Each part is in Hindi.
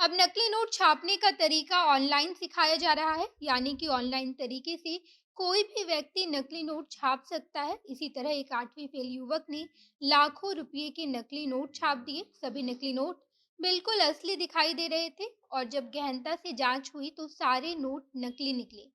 अब नकली नोट छापने का तरीका ऑनलाइन सिखाया जा रहा है, यानी कि ऑनलाइन तरीके से कोई भी व्यक्ति नकली नोट छाप सकता है। इसी तरह एक 8वीं फेल युवक ने लाखों रुपए के नकली नोट छाप दिए। सभी नकली नोट बिल्कुल असली दिखाई दे रहे थे और जब गहनता से जांच हुई तो सारे नोट नकली निकले।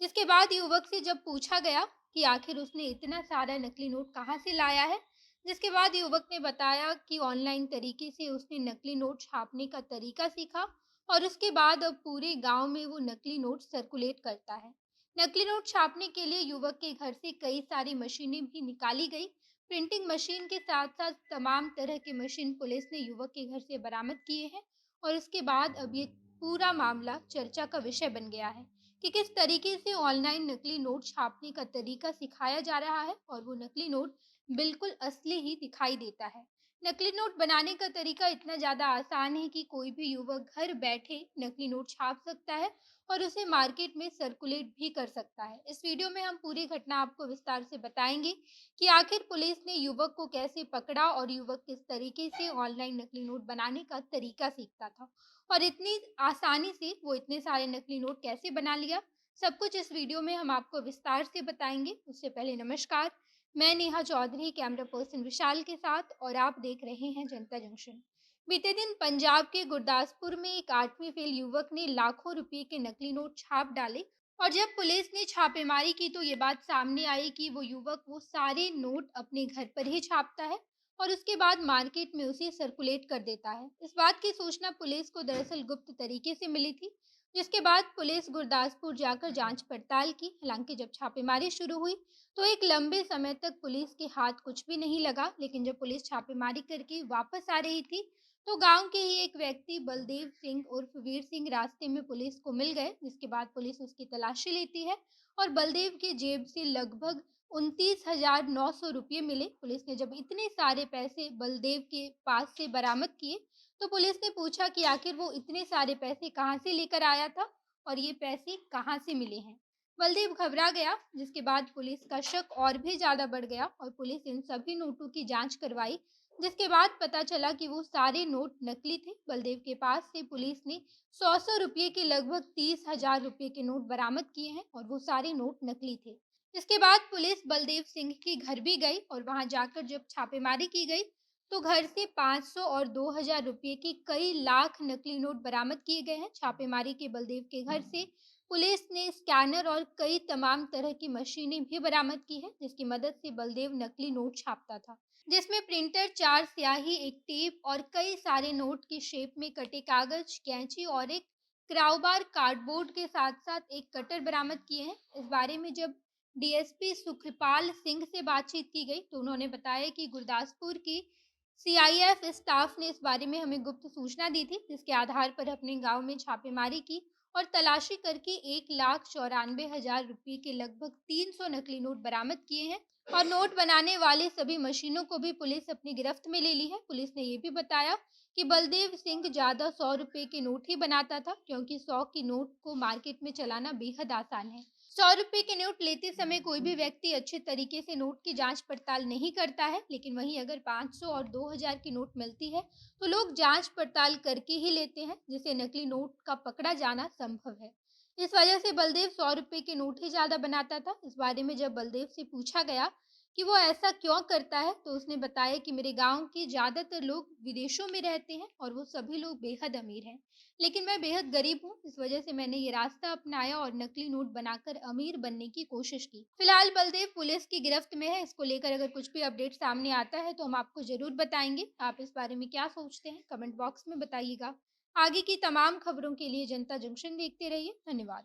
जिसके बाद युवक से जब पूछा गया कि आखिर उसने इतना सारा नकली नोट कहाँ से लाया है, जिसके बाद युवक ने बताया कि ऑनलाइन तरीके से उसने नकली नोट छापने का तरीका सीखा और उसके बाद अब पूरे गांव में वो नकली नोट सर्कुलेट करता है। नकली नोट छापने के लिए युवक के घर से कई सारी मशीनें भी निकाली गई। प्रिंटिंग मशीन के साथ साथ तमाम तरह के मशीन पुलिस ने युवक के घर से बरामद किए हैं और उसके बाद अब ये पूरा मामला चर्चा का विषय बन गया है कि किस तरीके से ऑनलाइन नकली नोट छापने का तरीका सिखाया जा रहा है और वो नकली नोट बिल्कुल असली ही दिखाई देता है। नकली नोट बनाने का तरीका इतना ज़्यादा आसान है कि कोई भी युवक घर बैठे नकली नोट छाप सकता है और उसे मार्केट में सर्कुलेट भी कर सकता है। इस वीडियो में हम पूरी घटना आपको विस्तार से बताएंगे कि आखिर पुलिस ने युवक को कैसे पकड़ा और युवक किस तरीके से ऑनलाइन नकली नोट बनाने का तरीका सीखता था और इतनी आसानी से वो इतने सारे नकली नोट कैसे बना लिया। सब कुछ इस वीडियो में हम आपको विस्तार से बताएंगे। उससे पहले नमस्कार, मैं नेहा चौधरी कैमरा पर्सन विशाल के साथ और आप देख रहे हैं जनता जंक्शन। बीते दिन पंजाब के गुरदासपुर में एक 8वीं फेल युवक ने लाखों रुपए के नकली नोट छाप डाले और जब पुलिस ने छापेमारी की तो ये बात सामने आई कि वो युवक वो सारे नोट अपने घर पर ही छापता है और उसके बाद मार्केट में उसे सर्कुलेट कर देता है। इस बात की सूचना पुलिस को दरअसल गुप्त तरीके से मिली थी, जिसके बाद पुलिस गुरदासपुर जाकर जांच पड़ताल की। हालांकि जब छापेमारी शुरू हुई तो एक लंबे समय तक पुलिस के हाथ कुछ भी नहीं लगा, लेकिन जब पुलिस छापेमारी करके वापस आ रही थी तो गांव के ही एक व्यक्ति बलदेव सिंह उर्फ वीर सिंह रास्ते में पुलिस को मिल गए, जिसके बाद पुलिस उसकी तलाशी लेती है और बलदेव की जेब से लगभग 29,900 रुपये मिले। पुलिस ने जब इतने सारे पैसे बलदेव के पास से बरामद किए तो पुलिस ने पूछा कि आखिर वो इतने सारे पैसे कहाँ से लेकर आया था और ये पैसे कहाँ से मिले हैं। बलदेव घबरा गया, जिसके बाद पुलिस का शक और भी ज्यादा बढ़ गया और पुलिस इन सभी नोटों की जांच करवाई, जिसके बाद पता चला कि वो सारे नोट नकली थे। बलदेव के पास से पुलिस ने 100 रुपये के लगभग 30,000 रुपये के नोट बरामद किए हैं और वो सारे नोट नकली थे। इसके बाद पुलिस बलदेव सिंह के घर भी गई और वहां जाकर जब छापेमारी की गई तो घर से 500 और 2,000 रुपये के कई लाख नकली नोट बरामद किए गए हैं। छापेमारी के बलदेव के घर से पुलिस ने स्कैनर और कई तमाम तरह की मशीनें भी बरामद की है, जिसकी मदद से बलदेव नकली नोट छापता था, जिसमें प्रिंटर, 4 स्याही, एक टेप और कई सारे नोट की शेप में कटे कागज, कैंची और एक क्राउबार कार्डबोर्ड के साथ साथ एक कटर बरामद किए हैं। इस बारे में जब डीएसपी सुखपाल सिंह से बातचीत की गई तो उन्होंने बताया कि गुरदासपुर की सीआईएफ स्टाफ ने इस बारे में हमें गुप्त सूचना दी थी, जिसके आधार पर अपने गांव में छापेमारी की और तलाशी करके 1,94,000 रुपये के लगभग 300 नकली नोट बरामद किए हैं और नोट बनाने वाले सभी मशीनों को भी पुलिस अपनी गिरफ्त में ले ली है। पुलिस ने ये भी बताया कि बलदेव सिंह ज्यादा 100 रुपए के नोट ही बनाता था, क्योंकि 100 की नोट को मार्केट में चलाना बेहद आसान है। 100 रुपए के नोट लेते समय कोई भी व्यक्ति अच्छे तरीके से नोट की जांच पड़ताल नहीं करता है, लेकिन वहीं अगर 500 और 2,000 की नोट मिलती है तो लोग जांच पड़ताल करके ही लेते हैं, जिससे नकली नोट का पकड़ा जाना संभव है। इस वजह से बलदेव 100 रुपए के नोट ही ज्यादा बनाता था। इस बारे में जब बलदेव से पूछा गया कि वो ऐसा क्यों करता है तो उसने बताया कि मेरे गांव के ज्यादातर लोग विदेशों में रहते हैं और वो सभी लोग बेहद अमीर हैं, लेकिन मैं बेहद गरीब हूँ। इस वजह से मैंने ये रास्ता अपनाया और नकली नोट बनाकर अमीर बनने की कोशिश की। फिलहाल बलदेव पुलिस की गिरफ्त में है। इसको लेकर अगर कुछ भी अपडेट सामने आता है तो हम आपको जरूर बताएंगे। आप इस बारे में क्या सोचते हैं कमेंट बॉक्स में बताइएगा। आगे की तमाम खबरों के लिए जनता जंक्शन देखते रहिए। धन्यवाद।